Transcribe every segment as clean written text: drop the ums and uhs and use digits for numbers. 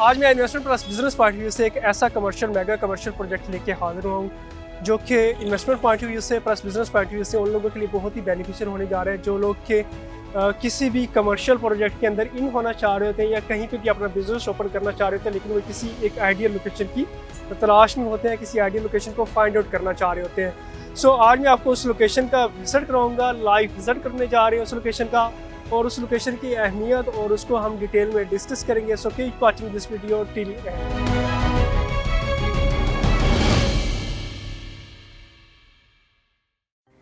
आज मैं investment plus business point of view से एक ऐसा कमर्शियल मेगा कमर्शियल प्रोजेक्ट लेके हाजिर हुआ हूँ जो कि इन्वेस्टमेंट पॉइंट ऑफ व्यू से plus business point of view से उन लोगों के लिए बहुत ही बेनिफिशियल होने जा रहे हैं जो लोग के किसी भी कमर्शियल प्रोजेक्ट के अंदर इन होना चाह रहे होते हैं या कहीं पे भी अपना बिजनेस ओपन करना चाह रहे होते हैं, लेकिन वो किसी एक आइडियल लोकेशन की तलाश में होते हैं, किसी आइडियल लोकेशन को फाइंड आउट करना चाह रहे होते हैं। सो आज मैं आपको उस लोकेशन का विजिट कराऊंगा, लाइव विजिट करने जा रहे हैं उस लोकेशन का, और उस लोकेशन की अहमियत और उसको हम डिटेल में डिस्कस करेंगे। So keep watching this video till and.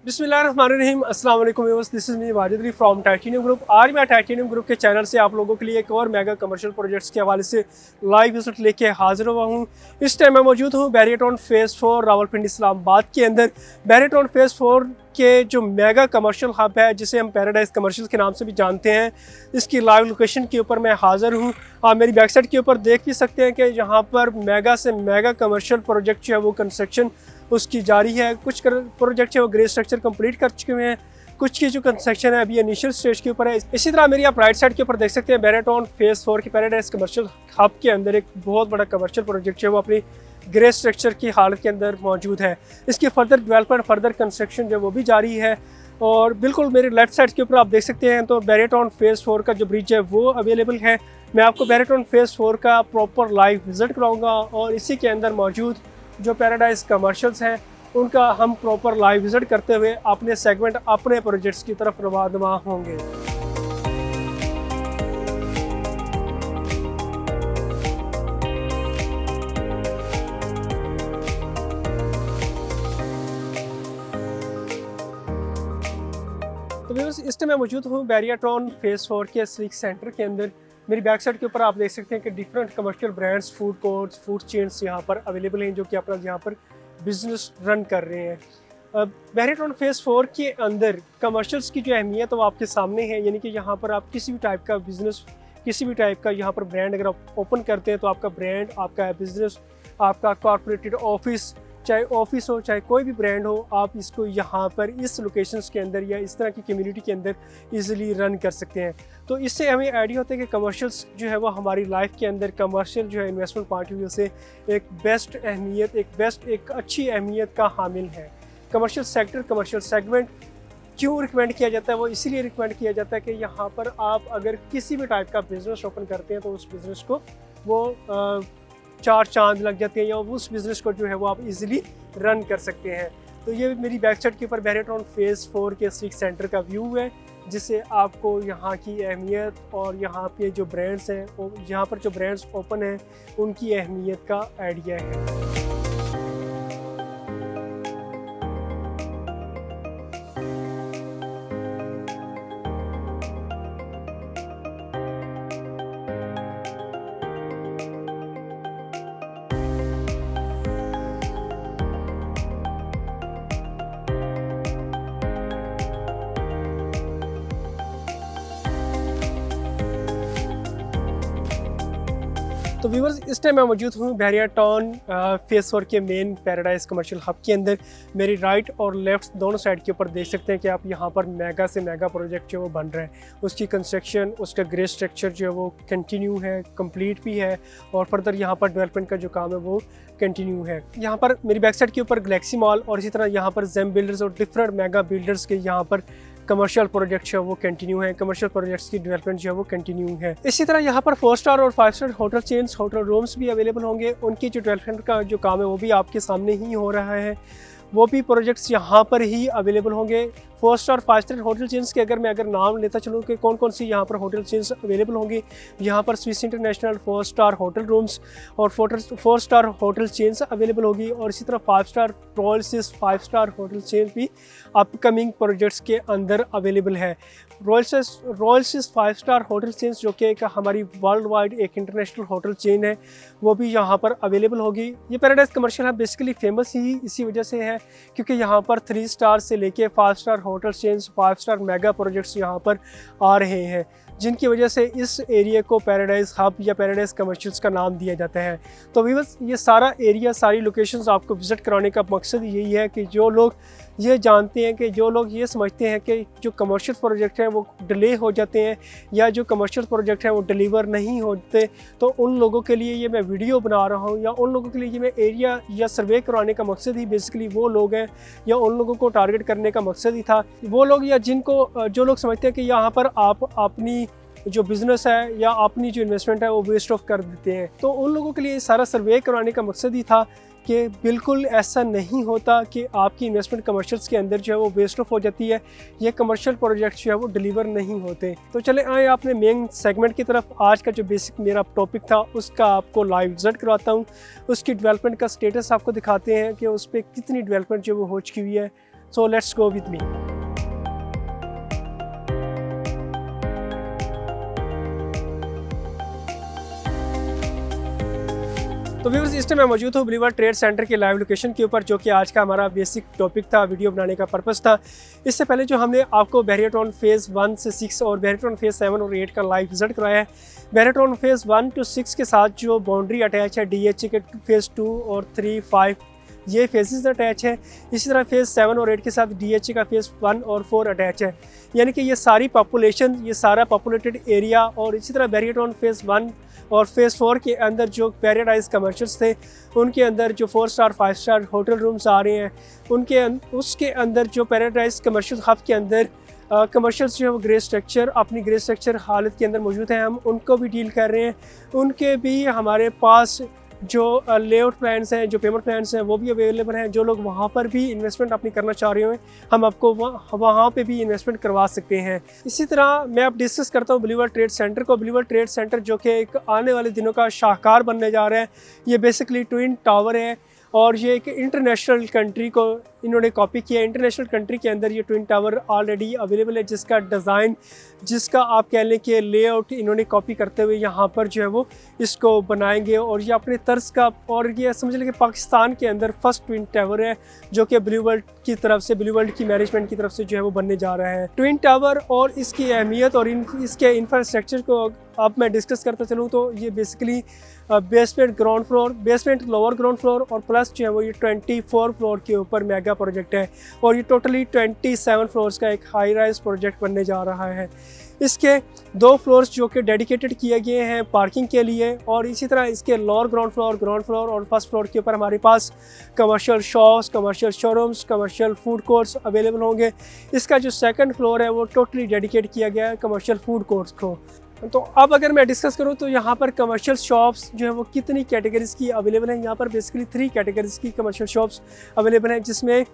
बिस्मिल्लाहिर्रहमानिर्रहीम, अस्सलाम वालेकुम viewers, this is me Wajid Ali from titanium group. आज मैं टाइटेनियम ग्रुप के चैनल से आप लोगों के लिए एक और मेगा कमर्शियल प्रोजेक्ट्स के हवाले से लाइव विजिट लेके हाजिर हुआ हूँ। इस टाइम मैं मौजूद हूँ बैरियटॉन फेज़ 4 रावलपिंडी इस्लामाबाद के अंदर। बैरियटॉन फेज़ 4 के जो मेगा कमर्शियल हब है, जिसे हम पैराडाइज कमर्शियल के नाम से भी जानते हैं, इसकी लाइव लोकेशन के ऊपर मैं हाज़िर हूँ। आप मेरी बैक साइड के ऊपर देख भी सकते हैं कि यहाँ पर मेगा से मेगा कमर्शियल प्रोजेक्ट जो है वो कंस्ट्रक्शन उसकी जारी है। कुछ प्रोजेक्ट है वो ग्रे स्ट्रक्चर कंप्लीट कर चुके हैं, कुछ की जो कंस्ट्रक्शन है अभी इनिशियल स्टेज के ऊपर है। इसी तरह मेरी आप राइट साइड के ऊपर देख सकते हैं बैरियटॉन फेज़ 4 की पैराडाइज कमर्शियल हब के अंदर एक बहुत बड़ा कमर्शियल प्रोजेक्ट है वो अपनी ग्रे स्ट्रक्चर की हालत के अंदर मौजूद है। इसकी फर्दर डेवलपमेंट, फर्दर कंस्ट्रक्शन जो वो भी जारी है। और बिल्कुल मेरे लेफ्ट साइड के ऊपर आप देख सकते हैं तो बैरियटॉन फेज़ 4 का जो ब्रिज है वो अवेलेबल है। मैं आपको बैरियटॉन फेज़ 4 का प्रॉपर लाइव विजिट कराऊंगा और इसी के अंदर मौजूद जो पैराडाइज कमर्शियल्स हैं उनका हम प्रॉपर लाइव विजिट करते हुए अपने सेगमेंट, अपने प्रोजेक्ट्स की तरफ रवाना होंगे। तो व्यूअर्स, इस टाइम मैं मौजूद हूँ बैरियटॉन फेज़ 4 के सिविक सेंटर के अंदर। मेरी बैक साइड के ऊपर आप देख सकते हैं कि different commercial brands, food courts, food chains यहाँ पर अवेलेबल हैं जो कि अपना यहाँ पर बिजनेस रन कर रहे हैं। बैरियटॉन फेज़ 4 के अंदर कमर्शियल्स की जो अहमियत है वो आपके सामने है, यानी कि यहाँ पर आप किसी भी टाइप का बिजनेस, किसी भी टाइप का यहाँ पर ब्रांड अगर आप ओपन करते हैं तो आपका ब्रांड, आपका बिजनेस, आपका कॉर्पोरेटेड ऑफिस, चाहे ऑफिस हो चाहे कोई भी ब्रांड हो, आप इसको यहाँ पर इस लोकेशंस के अंदर या इस तरह की कम्युनिटी के अंदर इजीली रन कर सकते हैं। तो इससे हमें आइडिया होता है कि कमर्शियल्स जो है वो हमारी लाइफ के अंदर कमर्शियल जो है इन्वेस्टमेंट पॉइंट ऑफ व्यू से एक बेस्ट अहमियत, एक अच्छी अहमियत का हामिल है। कमर्शियल सेक्टर, कमर्शियल सेगमेंट क्यों रिकमेंड किया जाता है? वो इसीलिए रिकमेंड किया जाता है कि यहाँ पर आप अगर किसी भी टाइप का बिजनेस ओपन करते हैं तो उस बिज़नेस को वो चार चांद लग जाते हैं या उस बिज़नेस को जो है वो आप इजीली रन कर सकते हैं। तो ये मेरी बैक साइड के ऊपर बैरियटॉन फेज़ 4 के सिविक सेंटर का व्यू है, जिससे आपको यहाँ की अहमियत और यहाँ पे जो ब्रांड्स हैं, यहाँ पर जो ब्रांड्स ओपन हैं, उनकी अहमियत का आइडिया है। तो व्यूअर्स, इस टाइम मैं मौजूद हूँ बैरियटॉन फेज़ 4 के मेन पैराडाइज कमर्शियल हब के अंदर। मेरी राइट और लेफ्ट दोनों साइड के ऊपर देख सकते हैं कि आप यहाँ पर मेगा से मेगा प्रोजेक्ट जो वो बन रहे हैं, उसकी कंस्ट्रक्शन, उसका ग्रे स्ट्रक्चर जो है वो कंटिन्यू है, कंप्लीट भी है, और फर्दर यहाँ पर डेवलपमेंट का जो काम है वो कंटिन्यू है। यहाँ पर मेरी बैक साइड के ऊपर गैलेक्सी मॉल और इसी तरह यहाँ पर जेम बिल्डर्स और डिफरेंट मेगा बिल्डर्स के यहाँ पर कमर्शियल प्रोजेक्ट जो है वो कंटिन्यू है, कमर्शियल प्रोजेक्ट्स की डेवलपमेंट जो है वो कंटिन्यू है। इसी तरह यहाँ पर 4 स्टार और 5 star hotel chains, hotel rooms भी अवेलेबल होंगे। उनकी जो डेवलपमेंट का जो काम है वो भी आपके सामने ही हो रहा है, वो भी प्रोजेक्ट्स यहाँ पर ही अवेलेबल होंगे। 4 स्टार 5 स्टार होटल चेन्स के अगर नाम लेता चलूँ कि कौन कौन सी यहाँ पर होटल चेन्स अवेलेबल होंगे, यहाँ पर Swiss international 4 star hotel rooms और 4 स्टार होटल चेन्स अवेलेबल होगी, और इसी तरह 5 star royal Swiss 5 star hotel chain भी अपकमिंग प्रोजेक्ट्स के अंदर अवेलेबल है। Royal Swiss 5 star hotel chains जो कि एक हमारी वर्ल्ड वाइड एक इंटरनेशनल होटल चेन है, वो भी यहाँ पर अवेलेबल होगी। ये पैराडाइज कमर्शियल है बेसिकली फेमस ही इसी वजह से है क्योंकि यहाँ पर 3 स्टार से लेके 5 star hotel chains, 5 star mega projects यहाँ पर आ रहे हैं, जिनकी वजह से इस एरिया को पैराडाइज हब या पैराडाइज कमर्शियल्स का नाम दिया जाता है। तो व्यूअर्स, ये सारा एरिया, सारी लोकेशंस आपको विजिट कराने का मकसद यही है कि जो लोग ये जानते हैं कि जो लोग ये समझते हैं कि जो कमर्शियल प्रोजेक्ट हैं वो डिले हो जाते हैं या जो कमर्शियल प्रोजेक्ट हैं वो डिलीवर नहीं होते, तो उन लोगों के लिए ये मैं वीडियो बना रहा हूँ, या उन लोगों के लिए ये मैं एरिया या सर्वे करवाने का मकसद ही बेसिकली वो लोग हैं, या उन लोगों को टारगेट करने का मकसद ही था वो लोग, या जिनको जो लोग समझते हैं कि यहाँ पर आप अपनी जो बिज़नेस है या अपनी जो इन्वेस्टमेंट है वो वेस्ट ऑफ कर देते हैं। तो उन लोगों के लिए सारा सर्वे करवाने का मकसद ही था कि बिल्कुल ऐसा नहीं होता कि आपकी इन्वेस्टमेंट कमर्शियल्स के अंदर जो है वो वेस्ट ऑफ हो जाती है, ये कमर्शियल प्रोजेक्ट जो है वो डिलीवर नहीं होते। तो चले आए अपने मेन सेगमेंट की तरफ। आज का जो बेसिक मेरा टॉपिक था उसका आपको लाइव विजिट करवाता हूँ, उसकी डेवलपमेंट का स्टेटस आपको दिखाते हैं कि उस पर कितनी डेवलपमेंट जो वो हो चुकी हुई है। So let's go with me. तो व्यूअर्स, इस टाइम मैं मौजूद हूँ बिलीवर ट्रेड सेंटर के लाइव लोकेशन के ऊपर, जो कि आज का हमारा बेसिक टॉपिक था, वीडियो बनाने का पर्पस था। इससे पहले जो हमने आपको बैरियर टाउन फेज़ 1 से 6 और बैरियर टाउन फेज़ 7 और 8 का लाइव विजिट कराया है। बैरियर टाउन फेज़ 1 to 6 के साथ जो बाउंड्री अटैच है DHA के फेज़ 2 और 3, 5 ये फेजेस अटैच है। इसी तरह फेज़ 7 और 8 के साथ DHA का फेज़ 1 और 4 अटैच है, यानी कि ये सारी पॉपुलेशन, ये सारा पॉपुलेटेड एरिया। और इसी तरह बैरियर टाउन फेज़ 1 और फेज़ 4 के अंदर जो पैराडाइज कमर्शियल्स थे उनके अंदर जो 4 स्टार 5 स्टार होटल रूम्स आ रहे हैं, उसके अंदर जो पैराडाइज कमर्शियल हब के अंदर कमर्शियल्स जो है वो ग्रे स्ट्रक्चर अपनी ग्रे स्ट्रक्चर हालत के अंदर मौजूद हैं, हम उनको भी डील कर रहे हैं। उनके भी हमारे पास जो लेआउट प्लान्स हैं, जो पेमेंट प्लान्स हैं वो भी अवेलेबल हैं। जो लोग वहाँ पर भी इन्वेस्टमेंट अपनी करना चाह रहे हैं, हम आपको वहाँ पे भी इन्वेस्टमेंट करवा सकते हैं। इसी तरह मैं अब डिस्कस करता हूँ बिलीवर ट्रेड सेंटर को। बिलीवर ट्रेड सेंटर जो कि एक आने वाले दिनों का शाहकार बनने जा रहा है, ये बेसिकली ट्विन टावर है और ये एक इंटरनेशनल कंट्री को इन्होंने कॉपी किया। इंटरनेशनल कंट्री के अंदर ये ट्विन टावर ऑलरेडी अवेलेबल है, जिसका डिज़ाइन, जिसका आप कह लें कि लेआउट इन्होंने कॉपी करते हुए यहाँ पर जो है वो इसको बनाएंगे। और ये अपने तर्ज का, और ये समझ लें कि पाकिस्तान के अंदर फर्स्ट ट्विन टावर है जो कि ब्लू वर्ल्ड की तरफ से, ब्लू वर्ल्ड की मैनेजमेंट की तरफ से जो है वो बनने जा रहा है। ट्विन टावर और इसकी अहमियत और इसके इंफ्रास्ट्रक्चर को अब मैं डिस्कस करता चलूँ तो ये basically basement ground floor, basement lower ground floor और प्लस जो है वो ये 24 फ्लोर के ऊपर मेगा प्रोजेक्ट है। और ये टोटली 27 फ्लोर्स का एक हाई राइज प्रोजेक्ट बनने जा रहा है। इसके 2 फ्लोर्स जो कि डेडिकेटेड किए गए हैं पार्किंग के लिए, और इसी तरह इसके लोअर ग्राउंड फ्लोर और फर्स्ट फ्लोर के ऊपर हमारे पास commercial shops, commercial showrooms, commercial food courts available होंगे। इसका जो सेकंड फ्लोर है वो टोटली डेडिकेट किया गया है कमर्शियल फूड कोर्ट्स को। तो अब अगर मैं डिस्कस करूं तो यहाँ पर कमर्शियल शॉप्स जो है वो कितनी कैटेगरीज़ की अवेलेबल हैं। यहाँ पर बेसिकली 3 कैटेगरीज़ की कमर्शियल शॉप्स अवेलेबल हैं, जिसमें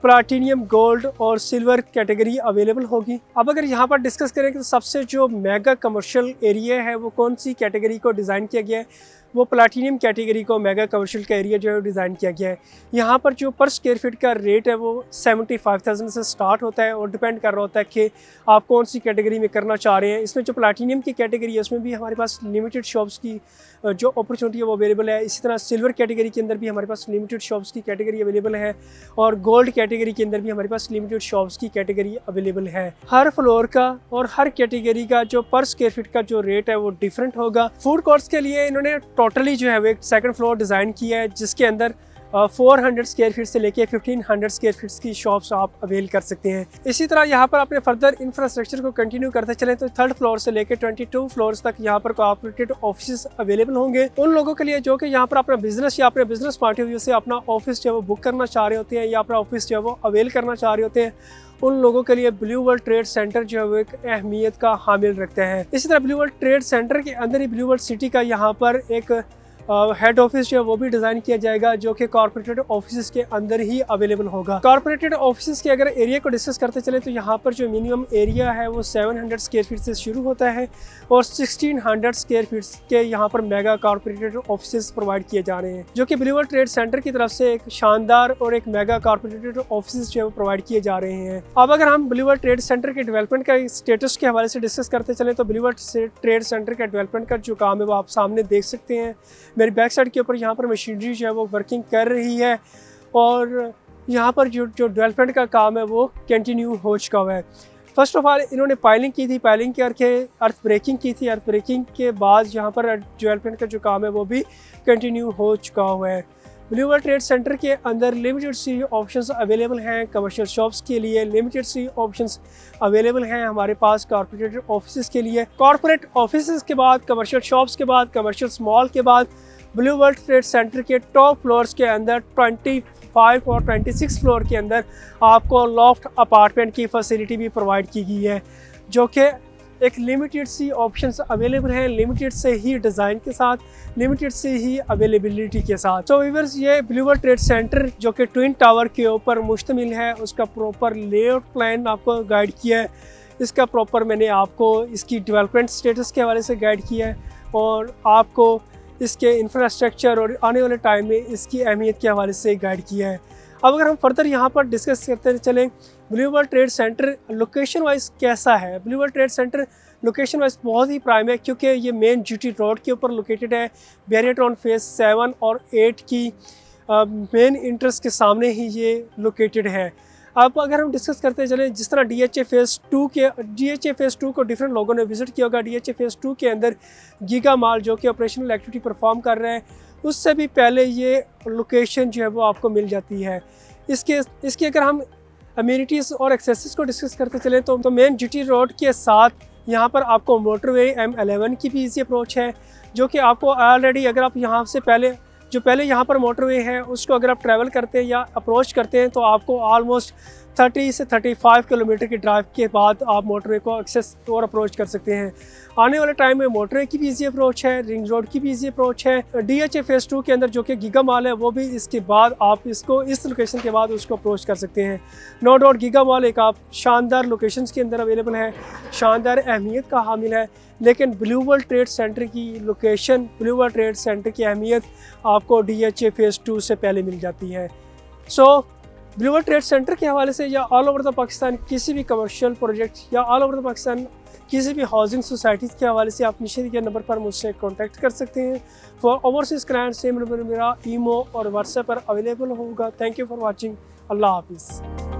प्लाटीनियम, गोल्ड और सिल्वर कैटेगरी अवेलेबल होगी। अब अगर यहाँ पर डिस्कस करें कि सबसे जो मेगा कमर्शियल एरिया है वो कौन सी कैटेगरी को डिज़ाइन किया गया है, वो प्लाटीनियम कैटेगरी को मेगा कमर्शियल का एरिया जो है डिज़ाइन किया गया है। यहाँ पर जो पर स्क्वायर फीट का रेट है वो 75,000 से स्टार्ट होता है और डिपेंड कर रहा होता है कि आप कौन सी कैटेगरी में करना चाह रहे हैं। इसमें जो प्लाटीनियम की कैटेगरी है उसमें भी हमारे पास लिमिटेड शॉप्स की जो अपॉर्चुनिटी है वो अवेलेबल है। इसी तरह सिल्वर कैटेगरी के अंदर भी हमारे पास लिमिटेड शॉप्स की कैटेगरी अवेलेबल है, और गोल्ड कैटेगरी के अंदर भी हमारे पास लिमिटेड शॉप्स की कैटेगरी अवेलेबल है। हर फ्लोर का और हर कैटेगरी का जो पर स्क्वायर फीट का जो रेट है वो डिफरेंट होगा। फूड कोर्ट्स के लिए इन्होंने टोटली जो है वो एक सेकंड फ्लोर डिज़ाइन किया है, जिसके अंदर 400 स्क्वायर फीट से लेके 1500 स्क्वायर फीट की शॉप्स आप अवेल कर सकते हैं। इसी तरह यहाँ पर अपने फर्दर इंफ्रास्ट्रक्चर को कंटिन्यू करते चलें तो 3rd फ्लोर से लेके 22 फ्लोर्स तक यहाँ पर कोऑपरेटेड ऑफिस अवेलेबल होंगे उन लोगों के लिए जो कि यहाँ पर अपना बिजनेस या अपने बिजनेस पॉइंट ऑफ व्यू से अपना ऑफिस जो है वो बुक करना चाह रहे होते हैं या अपना ऑफिस जो है वो अवेल करना चाह रहे होते हैं। उन लोगों के लिए ब्लू वर्ल्ड ट्रेड सेंटर जो है वो एक अहमियत का हामिल रखता है। इसी तरह ब्लू वर्ल्ड ट्रेड सेंटर के अंदर ही ब्लू वर्ल्ड सिटी का यहाँ पर एक हेड ऑफिस जो है वो भी डिज़ाइन किया जाएगा, जो कि कॉर्पोरेटेड ऑफिस के अंदर ही अवेलेबल होगा। कॉर्पोरेटेड ऑफिस के अगर एरिया को डिस्कस करते चले तो यहाँ पर जो मिनिमम एरिया है वो 700 स्क्वायर फीट से शुरू होता है और 1600 स्क्वायर फीट के यहाँ पर मेगा कॉर्पोरेटेड ऑफिस प्रोवाइड किए जा रहे हैं, जो कि ब्लू वर्ल्ड ट्रेड सेंटर की तरफ से एक शानदार और एक मेगा कॉर्पोरेटेड ऑफिस जो है प्रोवाइड किए जा रहे हैं। अब अगर हम ब्लू वर्ल्ड ट्रेड सेंटर के डेवलपमेंट का स्टेटस के हवाले से डिस्कस करते चले तो ब्लू वर्ल्ड ट्रेड सेंटर का डेवलपमेंट का जो काम है वो आप सामने देख सकते हैं। मेरी बैक साइड के ऊपर यहाँ पर मशीनरी जो है वो वर्किंग कर रही है और यहाँ पर जो डेवलपमेंट का काम है वो कंटिन्यू हो चुका हुआ है। फर्स्ट ऑफ ऑल इन्होंने पाइलिंग की थी, पाइलिंग करके अर्थ ब्रेकिंग की थी, अर्थ ब्रेकिंग के बाद यहाँ पर डेवलपमेंट का जो काम है वो भी कंटिन्यू हो चुका हुआ है। ब्लू वर्ल्ड ट्रेड सेंटर के अंदर लिमिटेड सी ऑप्शंस अवेलेबल हैं। कमर्शियल शॉप्स के लिए लिमिटेड सी ऑप्शंस अवेलेबल हैं हमारे पास। कॉर्पोरेट ऑफिस के लिए, कॉर्पोरेट ऑफिस के बाद कमर्शियल शॉप्स के बाद कमर्शियल मॉल के बाद ब्लू वर्ल्ड ट्रेड सेंटर के टॉप फ्लोर्स के अंदर 25 और 26 फ्लोर के अंदर आपको लॉफ्ट अपार्टमेंट की फैसिलिटी भी प्रोवाइड की गई है, जो कि एक लिमिटेड सी ऑप्शंस अवेलेबल हैं, लिमिटेड से ही डिज़ाइन के साथ, लिमिटेड से ही अवेलेबिलिटी के साथ। तो व्यूअर्स, ये ब्लू वर्ल्ड ट्रेड सेंटर जो कि ट्विन टावर के ऊपर मुश्तमिल है, उसका प्रॉपर लेआउट प्लान आपको गाइड किया है। इसका प्रॉपर मैंने आपको इसकी डेवलपमेंट स्टेटस के हवाले से गाइड किया है और आपको इसके इंफ्रास्ट्रक्चर और आने वाले टाइम में इसकी अहमियत के हवाले से गाइड किया है। अब अगर हम फर्दर यहाँ पर डिस्कस करते चलें, blue world trade centre location wise कैसा है। Blue world trade centre location wise बहुत ही प्राइम है, क्योंकि ये मेन जीटी रोड के ऊपर लोकेटेड है। बैरियर टाउन फेज़ 7 और 8 की मेन इंट्रेंस के सामने ही ये लोकेटेड है। अब अगर हम डिस्कस करते चलें, जिस तरह DHA फ़ेज़ 2 को डिफरेंट लोगों ने विज़िट किया होगा। DHA फ़ेज़ 2 के अंदर गीगा मॉल जो कि ऑपरेशनल एक्टिविटी परफॉर्म कर रहे हैं, उससे भी पहले ये लोकेशन जो है वो आपको मिल जाती है। इसके अगर हम अम्यूनिटीज़ और एक्सेसेस को डिस्कस करते चलें तो मेन जीटी रोड के साथ यहाँ पर आपको मोटरवे M11 की भी ईजी अप्रोच है, जो कि आपको ऑलरेडी अगर आप यहाँ से पहले यहाँ पर मोटरवे है उसको अगर आप ट्रैवल करते हैं या अप्रोच करते हैं तो आपको ऑलमोस्ट 30 से 35 किलोमीटर की ड्राइव के बाद आप मोटरवे को एक्सेस और अप्रोच कर सकते हैं। आने वाले टाइम में मोटरवे की भी ईजी अप्रोच है, रिंग रोड की भी ईजी अप्रोच है। DHA फ़ेज़ 2 के अंदर जो कि गीगा मॉल है, वो भी इसके बाद आप इसको इस लोकेशन के बाद उसको अप्रोच कर सकते हैं। नो डाउट गीगा मॉल एक आप शानदार लोकेशंस के अंदर अवेलेबल है, शानदार अहमियत का हामिल है, लेकिन ब्लू वर्ल्ड ट्रेड सेंटर की location, blue world trade centre की अहमियत आपको DHA फ़ेज़ 2 से पहले मिल जाती है। ब्लू वर्ल्ड ट्रेड सेंटर के हवाले से या ऑल ओवर द पाकिस्तान किसी भी कमर्शियल प्रोजेक्ट या ऑल ओवर द पाकिस्तान किसी भी हाउसिंग सोसाइटीज़ के हवाले से आप नीचे दिए नंबर पर मुझसे कांटेक्ट कर सकते हैं। For overseas client same number मेरा ईमो और व्हाट्सएप पर अवेलेबल होगा। Thank you for watching. अल्लाह हाफिज़।